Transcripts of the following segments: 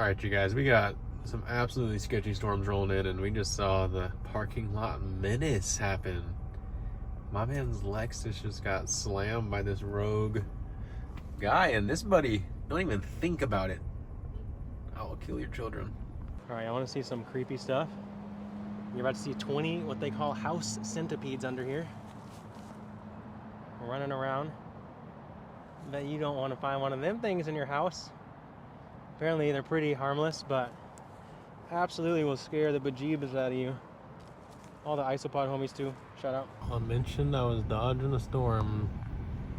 Alright, you guys, we got some absolutely sketchy storms rolling in, and we just saw the parking lot menace happen. My man's Lexus just got slammed by this rogue guy, and this buddy, don't even think about it. I will kill your children. Alright, I want to see some creepy stuff. You're about to see 20 what they call house centipedes under here. Running around. Bet you don't want to find one of them things in your house. Apparently they're pretty harmless, but absolutely will scare the bejeebus out of you. All the isopod homies too. Shout out. I mentioned I was dodging a storm.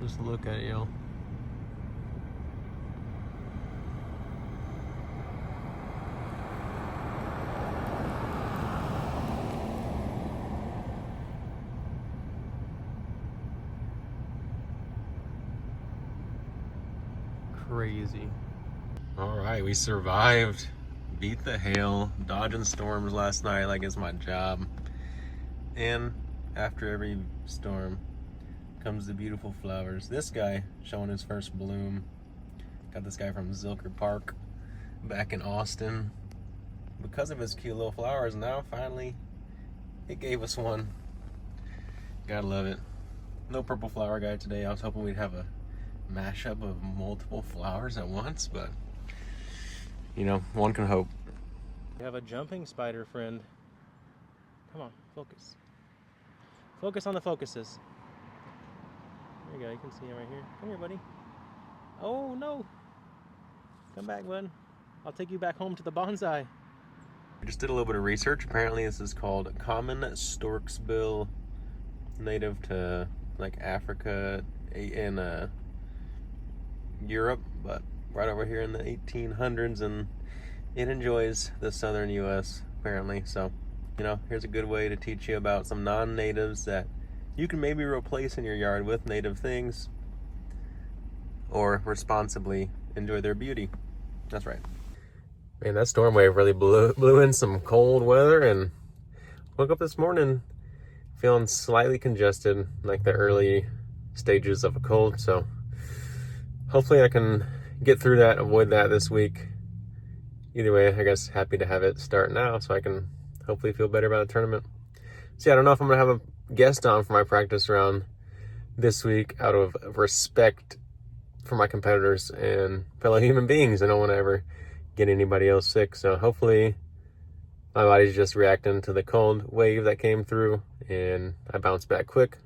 Just look at you. Crazy. All right, we survived. Beat the hail, dodging storms last night like it's my job. And after every storm comes the beautiful flowers. This guy showing his first bloom. Got this guy from Zilker Park back in Austin. Because of his cute little flowers, now finally it gave us one. Gotta love it. No purple flower guy today. I was hoping we'd have a mashup of multiple flowers at once, but you know, one can hope. You have a jumping spider friend. Come on, focus. Focus on the focuses. There you go, you can see him right here. Come here, buddy. Oh no! Come back, bud. I'll take you back home to the bonsai. I just did a little bit of research. Apparently this is called common stork's bill, native to like Africa and Europe, but right over here in the 1800s, and it enjoys the southern US apparently. So, you know, here's a good way to teach you about some non-natives that you can maybe replace in your yard with native things, or responsibly enjoy their beauty. That's right. Man, that storm wave really blew in some cold weather, and woke up this morning feeling slightly congested, like the early stages of a cold. So hopefully I can get through that, avoid that this week. Either way, I guess happy to have it start now so I can hopefully feel better about the tournament. See, I don't know if I'm going to have a guest on for my practice round this week out of respect for my competitors and fellow human beings. I don't want to ever get anybody else sick. So hopefully my body's just reacting to the cold wave that came through and I bounce back quick.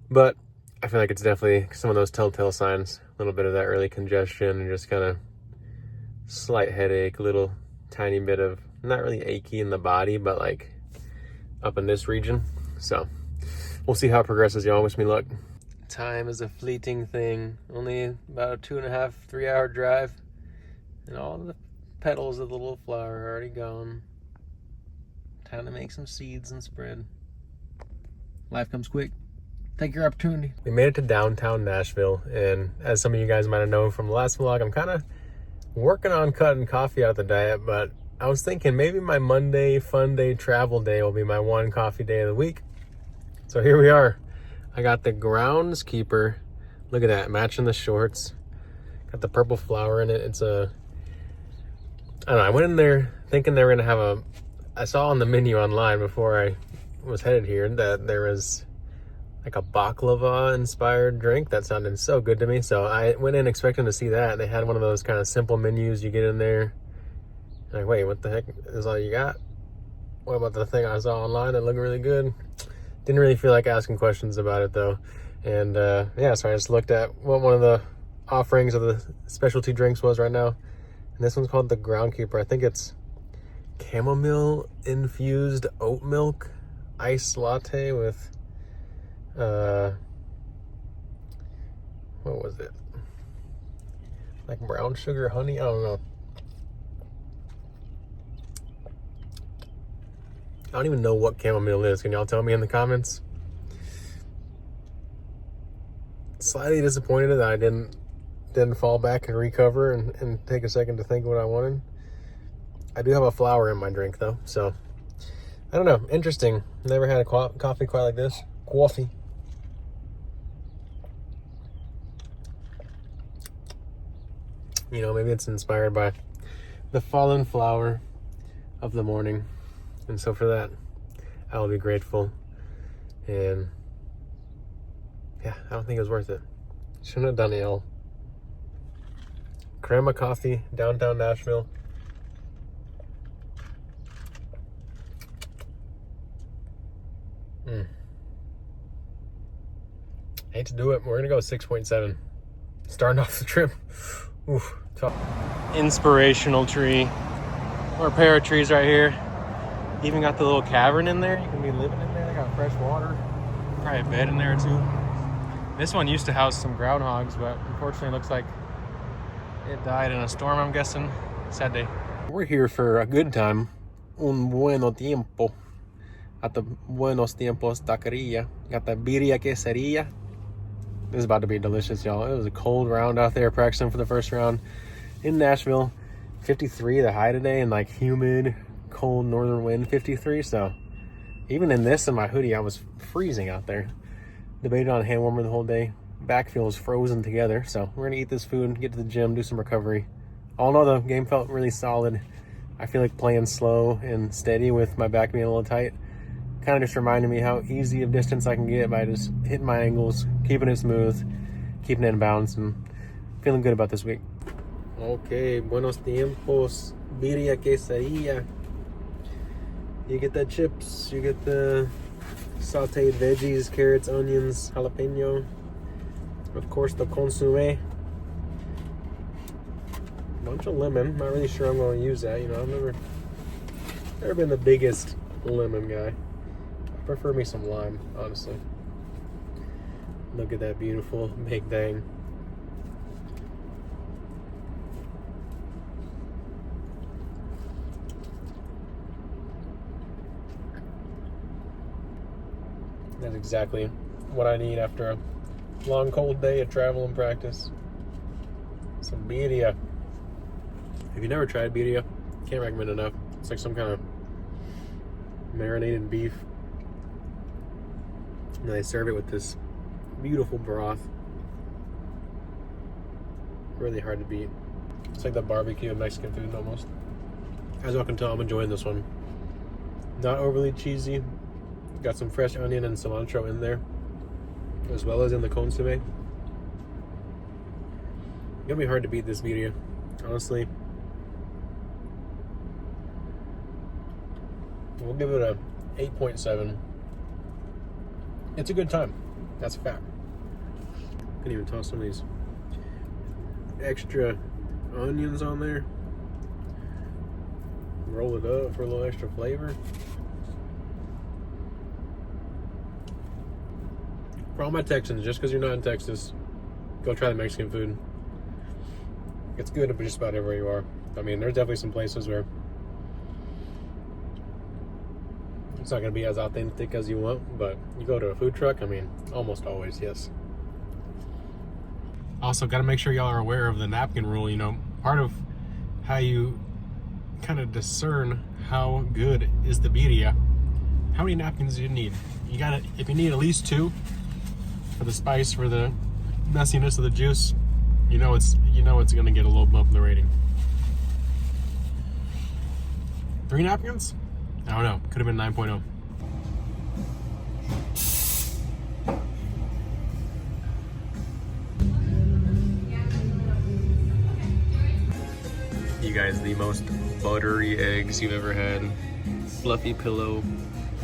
But I feel like it's definitely some of those telltale signs. A little bit of that early congestion and just kind of slight headache, a little tiny bit of not really achy in the body, but like up in this region. So we'll see how it progresses, y'all. Wish me luck. Time is a fleeting thing. Only about a 2.5, 3 hour drive, and all the petals of the little flower are already gone. Time to make some seeds and spread. Life comes quick. Take your opportunity. We made it to downtown Nashville, and as some of you guys might have known from the last vlog, I'm kind of working on cutting coffee out of the diet, but I was thinking maybe my Monday fun day travel day will be my one coffee day of the week. So here we are. I got the groundskeeper. Look at that, matching the shorts. Got the purple flower in it. It's a, I don't know, I went in there thinking they were gonna have I saw on the menu online before I was headed here that there was like a baklava inspired drink. That sounded so good to me. So I went in expecting to see that. They had one of those kind of simple menus you get in there. Like, wait, what the heck is all you got? What about the thing I saw online that looked really good? Didn't really feel like asking questions about it though. And yeah, so I just looked at what one of the offerings of the specialty drinks was right now. And this one's called the Groundkeeper. I think it's chamomile infused oat milk iced latte with what was it? Like brown sugar, honey? I don't know. I don't even know what chamomile is. Can y'all tell me in the comments? Slightly disappointed that I didn't fall back and recover and take a second to think what I wanted. I do have a flower in my drink though, so I don't know. Interesting. Never had a coffee quite like this. Coffee. You know, maybe it's inspired by the fallen flower of the morning. And so for that, I will be grateful. And yeah, I don't think it was worth it. Shouldn't have done it all. Crema coffee, downtown Nashville. Hate to do it. We're gonna go 6.7. Starting off the trip. Oof, tough. Inspirational tree. Or a pair of trees right here. Even got the little cavern in there. You can be living in there. They got fresh water. Probably a bed in there too. This one used to house some groundhogs, but unfortunately it looks like it died in a storm, I'm guessing. Sad day. We're here for a good time. Un bueno tiempo. At the Buenos Tiempos Taqueria. Got the birria quesadilla. This is about to be delicious, y'all. It was a cold round out there, practicing for the first round in Nashville. 53 the high today, and like humid, cold northern wind 53. So even in this and my hoodie, I was freezing out there. Debated on a hand warmer the whole day. Back feels frozen together. So we're gonna eat this food, get to the gym, do some recovery. All in all, the game felt really solid. I feel like playing slow and steady with my back being a little tight. Kind of just reminded me how easy of distance I can get by just hitting my angles, keeping it smooth, keeping it in bounds, and feeling good about this week. Okay, buenos tiempos, birria quesadilla. You get the chips, you get the sauteed veggies, carrots, onions, jalapeno. Of course, the consomme. Bunch of lemon. Not really sure I'm going to use that. You know, I've never been the biggest lemon guy. I prefer me some lime, honestly. Look at that beautiful big thing. That's exactly what I need after a long cold day of travel and practice. Some birria. If you've never tried birria, can't recommend enough. It's like some kind of marinated beef. And they serve it with this beautiful broth. Really hard to beat. It's like the barbecue of Mexican food almost. As y'all can tell, I'm enjoying this one. Not overly cheesy. Got some fresh onion and cilantro in there, as well as in the consomme. It's gonna be hard to beat this birria, honestly. We'll give it a 8.7. It's a good time. That's a fact. Can even toss some of these extra onions on there. Roll it up for a little extra flavor. For all my Texans, just because you're not in Texas, go try the Mexican food. It's good just about everywhere you are. I mean, there's definitely some places where it's not going to be as authentic as you want, but you go to a food truck, I mean, almost always, yes. Also, got to make sure y'all are aware of the napkin rule. You know, part of how you kind of discern how good is the birria, how many napkins do you need? You got to, if you need at least 2 for the spice, for the messiness of the juice, you know it's going to get a little bump in the rating. 3 napkins? I don't know. Could have been 9.0. You guys, the most buttery eggs you've ever had. Fluffy pillow.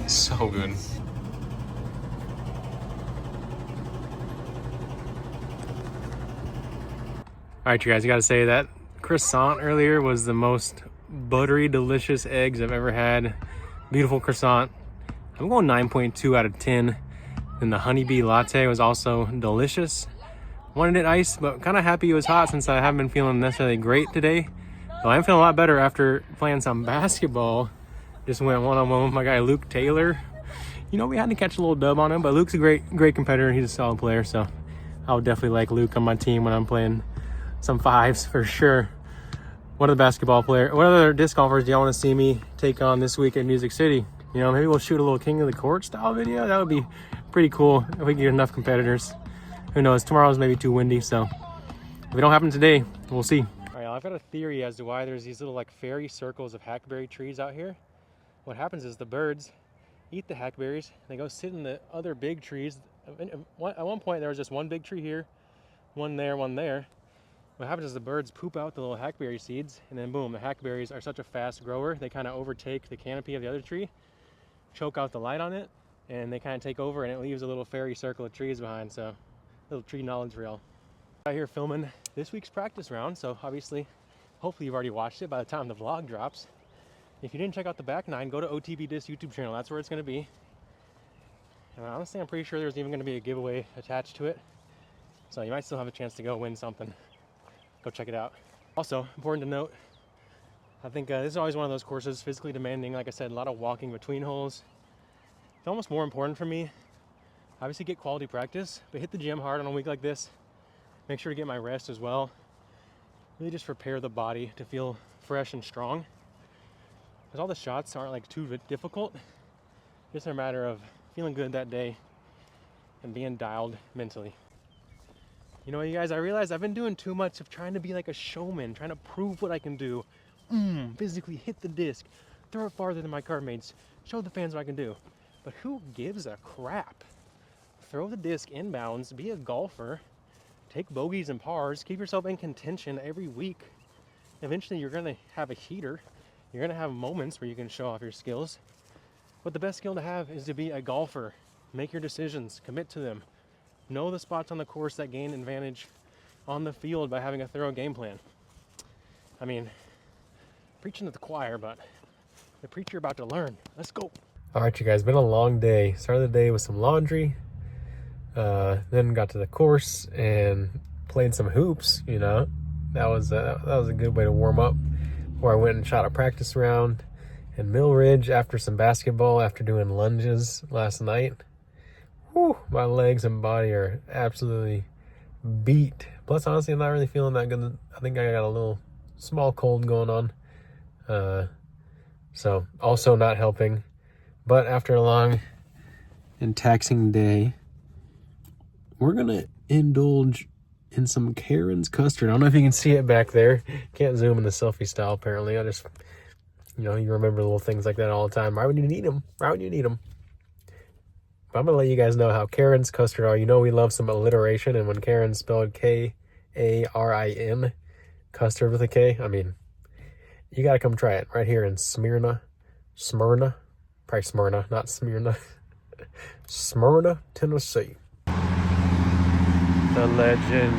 So good. Alright, you guys, I gotta say that croissant earlier was the most buttery, delicious eggs I've ever had. Beautiful croissant. I'm going 9.2 out of 10. And the honeybee latte was also delicious. Wanted it iced, but kind of happy it was hot since I haven't been feeling necessarily great today. Though I'm feeling a lot better after playing some basketball. Just went one-on-one with my guy Luke Taylor. You know, we had to catch a little dub on him, but Luke's a great competitor. He's a solid player, so I would definitely like Luke on my team when I'm playing some fives for sure. What other disc golfers do y'all want to see me take on this week at Music City? You know, maybe we'll shoot a little King of the Court style video. That would be pretty cool if we get enough competitors. Who knows? Tomorrow's maybe too windy, so if it don't happen today, we'll see. All right, Now, I've got a theory as to why there's these little like fairy circles of hackberry trees out here. What happens is the birds eat the hackberries. They go sit in the other big trees. At one point, there was just one big tree here, one there, one there. What happens is the birds poop out the little hackberry seeds, and then boom, the hackberries are such a fast grower, they kind of overtake the canopy of the other tree, choke out the light on it, and they kind of take over, and it leaves a little fairy circle of trees behind. So, little tree knowledge for y'all. Out here filming this week's practice round, so obviously, hopefully you've already watched it by the time the vlog drops. If you didn't check out the back nine, go to OTB Discs YouTube channel. That's where it's going to be. And honestly, I'm pretty sure there's even going to be a giveaway attached to it. So you might still have a chance to go win something. Go check it out. Also, important to note, I think this is always one of those courses, physically demanding. Like I said, a lot of walking between holes. It's almost more important for me. Obviously get quality practice, but hit the gym hard on a week like this. Make sure to get my rest as well. Really just prepare the body to feel fresh and strong. Because all the shots aren't like too difficult. Just a matter of feeling good that day and being dialed mentally. You know, you guys, I realize I've been doing too much of trying to be like a showman, trying to prove what I can do. Physically hit the disc, throw it farther than my card mates, show the fans what I can do. But who gives a crap? Throw the disc inbounds, be a golfer, take bogeys and pars, keep yourself in contention every week. Eventually you're gonna have a heater. You're gonna have moments where you can show off your skills. But the best skill to have is to be a golfer. Make your decisions, commit to them. Know the spots on the course that gain advantage on the field by having a thorough game plan. I mean, preaching to the choir, but the preacher about to learn. Let's go. All right, you guys, been a long day. Started the day with some laundry, then got to the course and played some hoops. You know, that was a good way to warm up. Where I went and shot a practice round in Mill Ridge after some basketball, after doing lunges last night. Whew, my legs and body are absolutely beat. Plus, honestly, I'm not really feeling that good. I think I got a little small cold going on. So, also not helping. But after a long and taxing day, we're going to indulge in some Karen's custard. I don't know if you can see it back there. Can't zoom in the selfie style, apparently. I just, you know, you remember little things like that all the time. Why would you need them? Why would you need them? But I'm going to let you guys know how Karen's custard are. You know we love some alliteration, and when Karen's spelled K-A-R-I-N, custard with a K, I mean, you got to come try it right here in Smyrna, probably Smyrna, not Smyrna, Smyrna, Tennessee. The legend.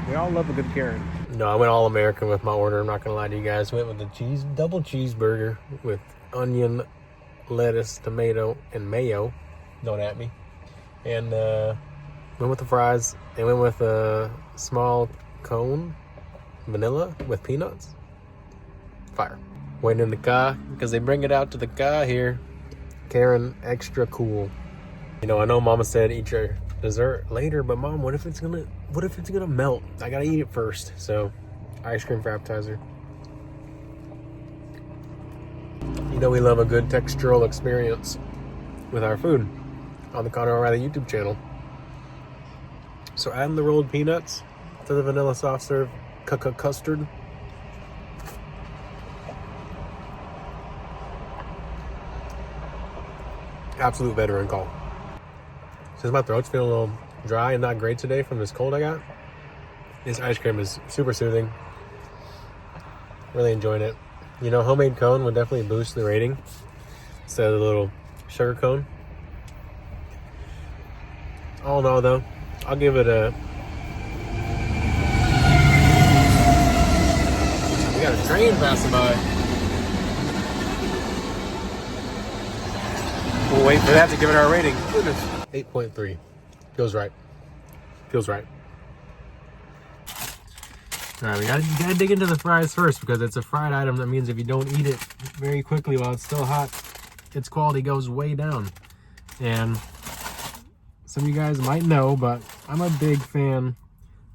We all love a good Karen. No, I went all American with my order. I'm not gonna lie to you guys. Went with the double cheeseburger with onion, lettuce, tomato, and mayo. Don't at me. And went with the fries. And went with a small cone, vanilla with peanuts. Fire. Waiting in the car because they bring it out to the car here. Karen, extra cool. You know, I know Mama said eat your dessert later, but Mom, what if it's gonna melt? I gotta eat it first. So, ice cream for appetizer. You know we love a good textural experience with our food on the Cardinal YouTube channel. So adding the rolled peanuts to the vanilla soft serve custard. Absolute veteran call. Since my throat's feeling a little dry and not great today from this cold I got, this ice cream is super soothing. Really enjoying it. You know, homemade cone would definitely boost the rating instead of the little sugar cone. All in all, though, I'll give it a... We got a train passing by. We'll wait for that to give it our rating. Goodness. 8.3. Feels right. Feels right. Alright, you gotta dig into the fries first because it's a fried item. That means if you don't eat it very quickly while it's still hot, its quality goes way down. And some of you guys might know, but I'm a big fan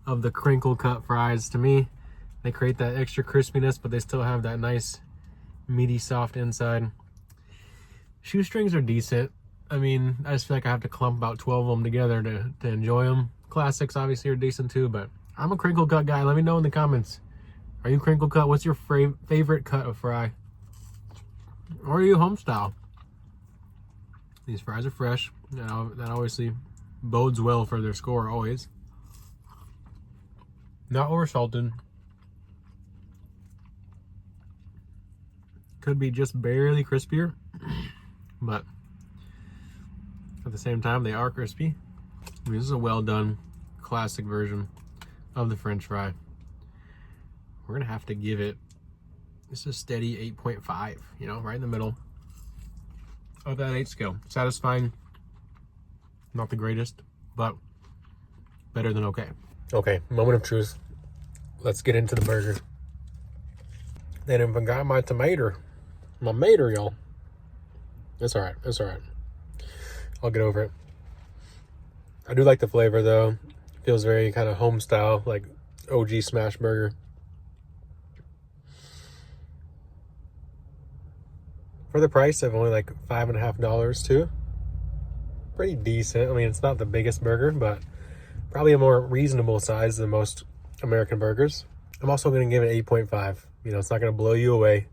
of the crinkle cut fries. To me, they create that extra crispiness, but they still have that nice meaty soft inside. Shoestrings are decent. I mean, I just feel like I have to clump about 12 of them together to enjoy them. Classics obviously are decent too, but I'm a crinkle cut guy. Let me know in the comments. Are you crinkle cut? What's your favorite cut of fry? Or are you home style? These fries are fresh. That obviously bodes well for their score always. Not over salted. Could be just barely crispier, but at the same time they are crispy. I mean, this is a well done classic version of the French fry. We're gonna have to give it, this is steady 8.5, you know, right in the middle of that 8 scale. Satisfying, not the greatest, but better than okay. Okay, moment of truth. Let's get into the burger. They didn't even got my tomato. My mater, y'all. It's alright, it's alright. I'll get over it. I do like the flavor though. Feels very kind of home style, like OG smash burger. For the price of only like $5.50 too. Pretty decent. I mean, it's not the biggest burger, but probably a more reasonable size than most American burgers. I'm also going to give it 8.5. You know, it's not going to blow you away,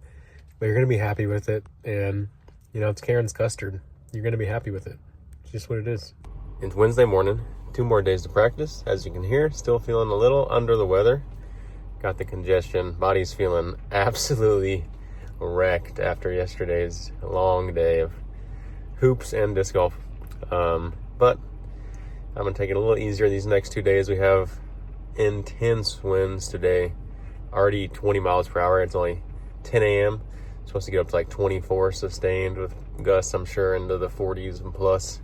but you're going to be happy with it. And, you know, it's Karen's custard. You're going to be happy with it. It's just what it is. It's Wednesday morning. 2 more days to practice. As you can hear, still feeling a little under the weather. Got the congestion. Body's feeling absolutely wrecked after yesterday's long day of hoops and disc golf. But I'm going to take it a little easier these next 2 days. We have intense winds today. Already 20 miles per hour. It's only 10 a.m. Supposed to get up to like 24 sustained with gusts, I'm sure, into the 40s and plus.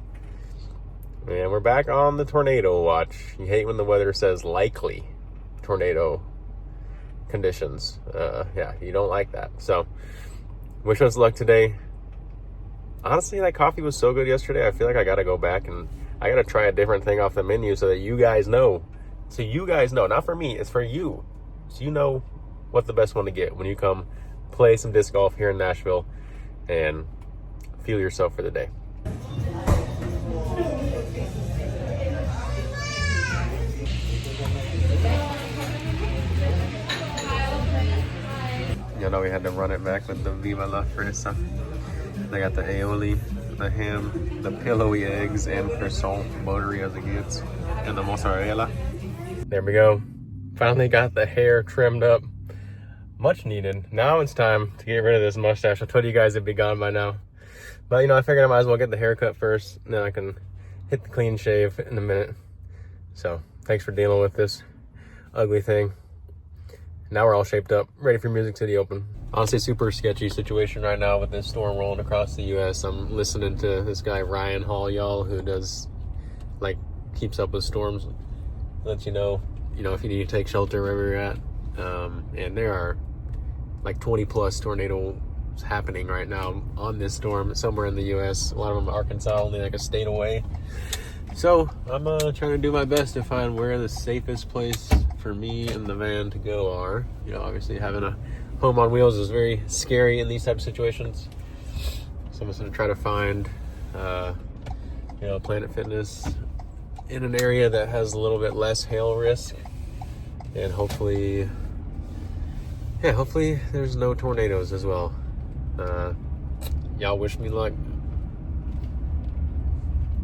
And we're back on the tornado watch. You hate when the weather says likely tornado conditions. Yeah, you don't like that. So, wish us luck today. Honestly, that coffee was so good yesterday. I feel like I got to go back and I got to try a different thing off the menu so that you guys know. So you guys know, not for me, it's for you. So you know what the best one to get when you come play some disc golf here in Nashville and feel yourself for the day. You know, we had to run it back with the Viva La Fresa. They got the aioli, the ham, the pillowy eggs, and croissant buttery as it gets, and the mozzarella. There we go. Finally got the hair trimmed up. Much needed. Now it's time to get rid of this mustache. I told you guys it'd be gone by now. But, you know, I figured I might as well get the haircut first, and then I can hit the clean shave in a minute. So, thanks for dealing with this ugly thing. Now we're all shaped up, ready for Music City Open. Honestly, super sketchy situation right now with this storm rolling across the U.S. I'm listening to this guy, Ryan Hall, y'all, who does, like, keeps up with storms. Lets you know, if you need to take shelter wherever you're at. And there are, like, 20-plus tornadoes happening right now on this storm somewhere in the U.S. A lot of them in Arkansas, only like a state away. So, I'm trying to do my best to find where the safest place for me and the van to go are. You know, obviously having a home on wheels is very scary in these type of situations. So I'm just going to try to find, Planet Fitness in an area that has a little bit less hail risk. And hopefully there's no tornadoes as well. Y'all wish me luck.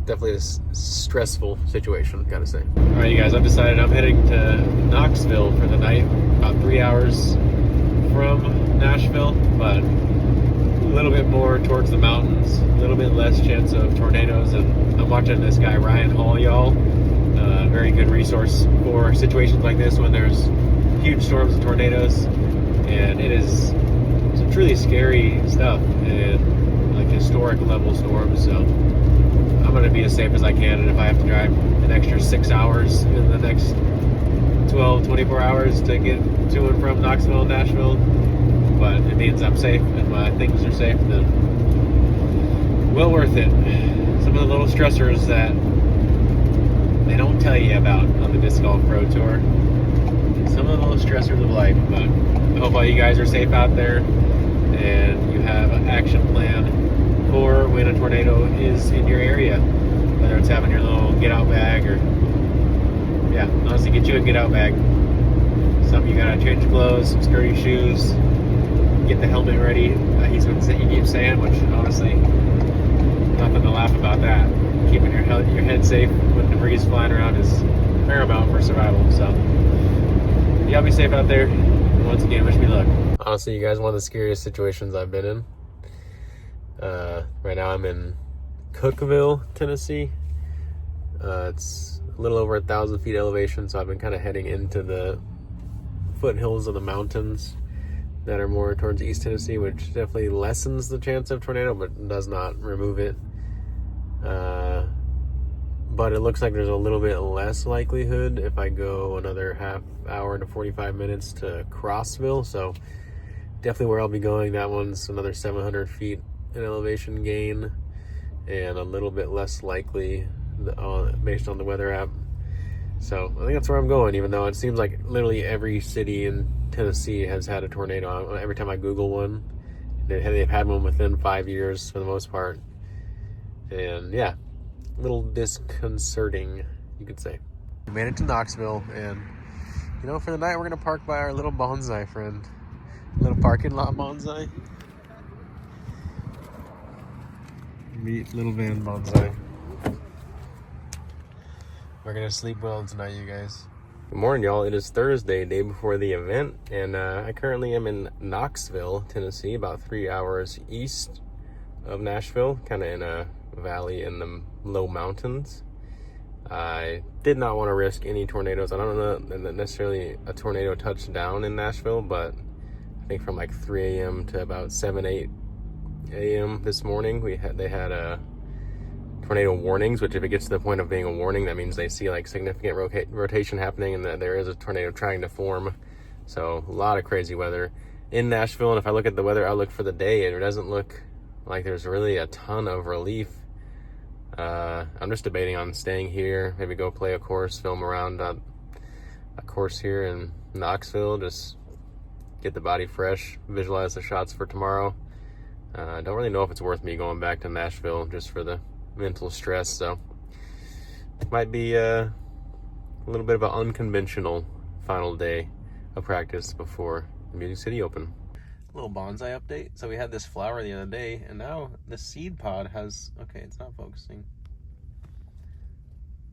Definitely a stressful situation, gotta say. All right, you guys, I've decided I'm heading to Knoxville for the night. About 3 hours from Nashville, but a little bit more towards the mountains, a little bit less chance of tornadoes. And I'm watching this guy, Ryan Hall, y'all. Very good resource for situations like this when there's huge storms and tornadoes. And it is some truly scary stuff and like historic level storms. So I'm going to be as safe as I can, and if I have to drive an extra 6 hours in the next 24 hours to get to and from Knoxville and Nashville, but it means I'm safe and my things are safe, then well worth it. Some of the little stressors that they don't tell you about on the Disc Golf Pro Tour. Some of the little stressors of life, but I hope all you guys are safe out there and you have an action plan for when a tornado is in your area, whether it's having your little get out bag or honestly get you a get out bag Some of you gotta change clothes, some sturdy shoes, get the helmet ready. He keeps saying, which honestly, nothing to laugh about that. Keeping your head safe when debris is flying around is paramount for survival. So, y'all be safe out there. Once again, wish me luck. Honestly, you guys, one of the scariest situations I've been in. Right now I'm in Cookeville, Tennessee. It's a little over 1,000 feet elevation, so I've been kind of heading into the foothills of the mountains that are more towards East Tennessee, which definitely lessens the chance of tornado, but does not remove it. But it looks like there's a little bit less likelihood if I go another half hour to 45 minutes to Crossville. So definitely where I'll be going. That one's another 700 feet in elevation gain and a little bit less likely based on the weather app. So I think that's where I'm going, even though it seems like literally every city in Tennessee has had a tornado. Every time I Google one, they've had one within 5 years for the most part. And yeah, a little disconcerting, you could say. We made it to Knoxville, and you know, for the night we're gonna park by our little bonsai friend. Little parking lot bonsai. Meet little van bonsai. We're gonna sleep well tonight, you guys. Good morning, y'all. It is Thursday, day before the event, and I currently am in Knoxville, Tennessee, about 3 hours east of Nashville, kind of in a valley in the low mountains. I did not want to risk any tornadoes. I don't know that necessarily a tornado touched down in Nashville, but I think from like 3 a.m. to about 8 a.m. this morning, they had tornado warnings, which if it gets to the point of being a warning, that means they see like significant rotation happening and that there is a tornado trying to form. So a lot of crazy weather in Nashville. And if I look at the weather outlook for the day, it doesn't look like there's really a ton of relief. I'm just debating on staying here, maybe go play a course, film around a course here in Knoxville, just get the body fresh, visualize the shots for tomorrow. I don't really know if it's worth me going back to Nashville just for the mental stress, so it might be a little bit of an unconventional final day of practice before the Music City Open. Little bonsai update. So we had this flower the other day, and now the seed pod has, okay, it's not focusing.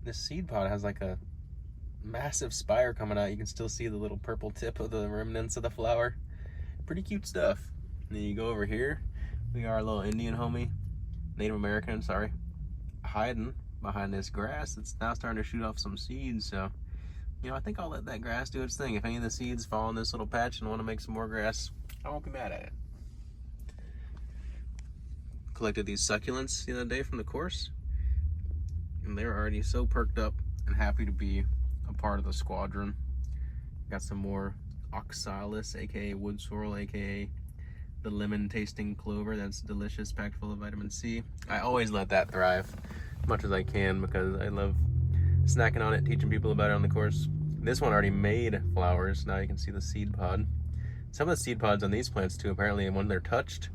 This seed pod has like a massive spire coming out. You can still see the little purple tip of the remnants of the flower. Pretty cute stuff. And then you go over here, we got our little Indian homie, Native American, sorry, hiding behind this grass. It's now starting to shoot off some seeds. So, you know, I think I'll let that grass do its thing. If any of the seeds fall in this little patch and want to make some more grass, I won't be mad at it. Collected these succulents the other day from the course, and they're already so perked up and happy to be a part of the squadron. Got some more oxalis, aka wood sorrel, aka the lemon tasting clover. That's delicious, packed full of vitamin C. I always let that thrive as much as I can because I love snacking on it, teaching people about it on the course. This one already made flowers. Now you can see the seed pod. Some of the seed pods on these plants too, apparently when they're touched,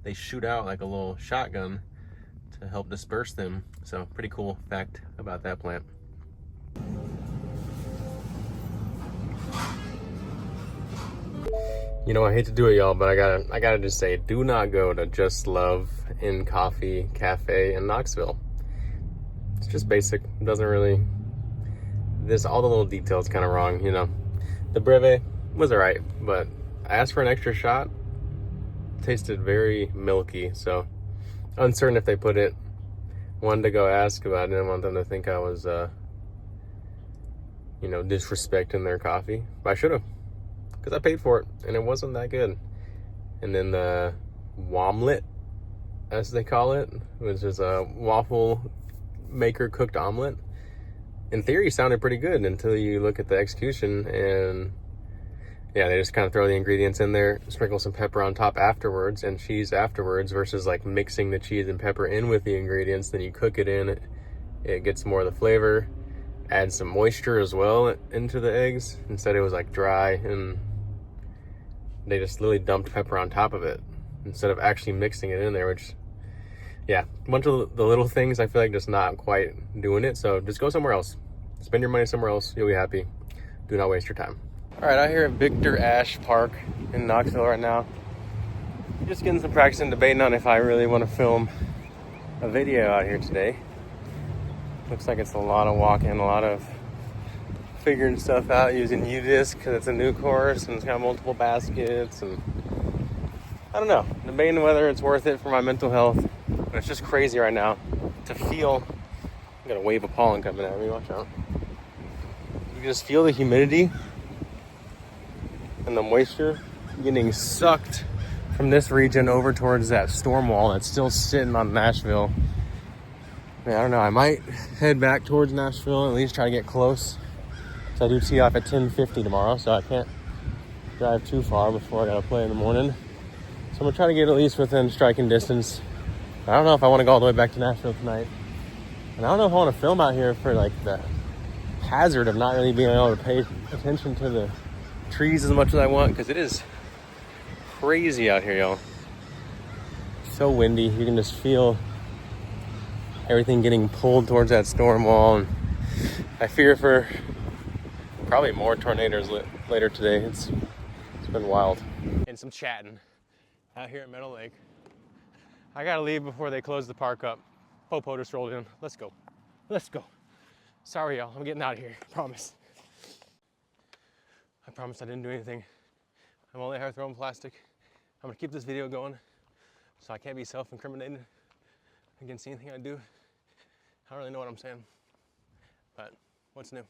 they shoot out like a little shotgun to help disperse them. So pretty cool fact about that plant. You know, I hate to do it, y'all, but I gotta just say, do not go to Just Love in Coffee Cafe in Knoxville. It's just basic. It doesn't really, all the little details kind of wrong, you know. The breve was alright, but I asked for an extra shot. It tasted very milky, so uncertain if they put it. Wanted to go ask, but I didn't want them to think I was, you know, disrespecting their coffee. But I should have, because I paid for it, and it wasn't that good. And then the womlet, as they call it, which is a waffle maker cooked omelet, in theory sounded pretty good until you look at the execution, and yeah, they just kind of throw the ingredients in there, sprinkle some pepper on top afterwards and cheese afterwards, versus like mixing the cheese and pepper in with the ingredients. Then you cook it in, it gets more of the flavor, add some moisture as well into the eggs. Instead it was like dry, and they just literally dumped pepper on top of it instead of actually mixing it in there, which, yeah, a bunch of the little things I feel like just not quite doing it. So just go somewhere else. Spend your money somewhere else. You'll be happy. Do not waste your time. Alright, out here at Victor Ashe Park in Knoxville right now. Just getting some practice and debating on if I really want to film a video out here today. Looks like it's a lot of walking, a lot of figuring stuff out using U-Disc because it's a new course and it's got multiple baskets, and I don't know, debating whether it's worth it for my mental health. But it's just crazy right now to feel. I got a wave of pollen coming at me, watch out. You can just feel the humidity and the moisture getting sucked from this region over towards that storm wall that's still sitting on Nashville. Man, I don't know, I might head back towards Nashville and at least try to get close. So I do tee off at 10:50 tomorrow, so I can't drive too far before I gotta play in the morning. So I'm gonna try to get at least within striking distance. I don't know if I want to go all the way back to Nashville tonight. And I don't know if I want to film out here for like the hazard of not really being able to pay attention to the trees as much as I want, because it is crazy out here, y'all. So windy, you can just feel everything getting pulled towards that storm wall, and I fear for probably more tornadoes later today. It's been wild. And some chatting out here at Meadow Lake. I gotta leave before they close the park up. Popo just rolled in. Let's go. Let's go. Sorry, y'all. I'm getting out of here. Promise. I promise I didn't do anything. I'm only here throwing plastic. I'm gonna keep this video going so I can't be self-incriminated against anything I do. I don't really know what I'm saying, but what's new?